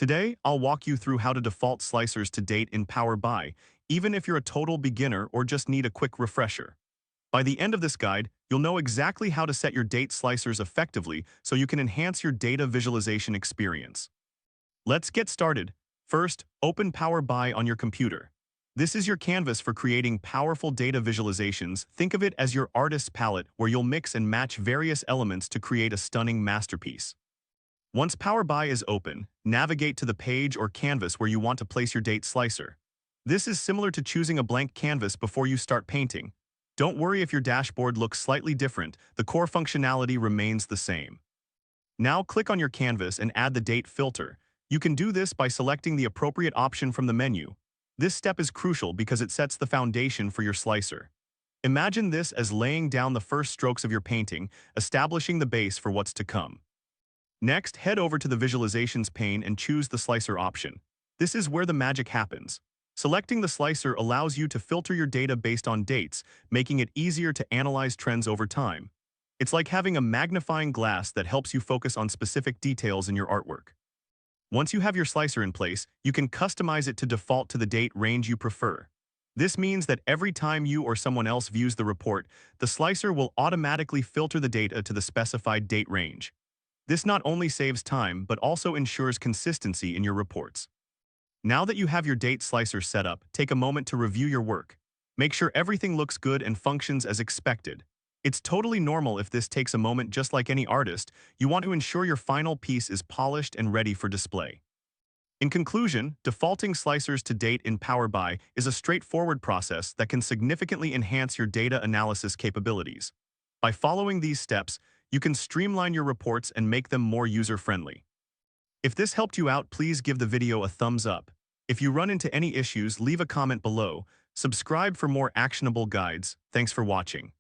Today, I'll walk you through how to default slicers to date in Power BI, even if you're a total beginner or just need a quick refresher. By the end of this guide, you'll know exactly how to set your date slicers effectively so you can enhance your data visualization experience. Let's get started. First, open Power BI on your computer. This is your canvas for creating powerful data visualizations. Think of it as your artist's palette where you'll mix and match various elements to create a stunning masterpiece. Once Power BI is open, navigate to the page or canvas where you want to place your date slicer. This is similar to choosing a blank canvas before you start painting. Don't worry if your dashboard looks slightly different, the core functionality remains the same. Now click on your canvas and add the date filter. You can do this by selecting the appropriate option from the menu. This step is crucial because it sets the foundation for your slicer. Imagine this as laying down the first strokes of your painting, establishing the base for what's to come. Next, head over to the Visualizations pane and choose the Slicer option. This is where the magic happens. Selecting the slicer allows you to filter your data based on dates, making it easier to analyze trends over time. It's like having a magnifying glass that helps you focus on specific details in your artwork. Once you have your slicer in place, you can customize it to default to the date range you prefer. This means that every time you or someone else views the report, the slicer will automatically filter the data to the specified date range. This not only saves time, but also ensures consistency in your reports. Now that you have your date slicer set up, take a moment to review your work. Make sure everything looks good and functions as expected. It's totally normal if this takes a moment. Just like any artist, you want to ensure your final piece is polished and ready for display. In conclusion, defaulting slicers to date in Power BI is a straightforward process that can significantly enhance your data analysis capabilities. By following these steps, you can streamline your reports and make them more user-friendly. If this helped you out, please give the video a thumbs up. If you run into any issues, leave a comment below. Subscribe for more actionable guides. Thanks for watching.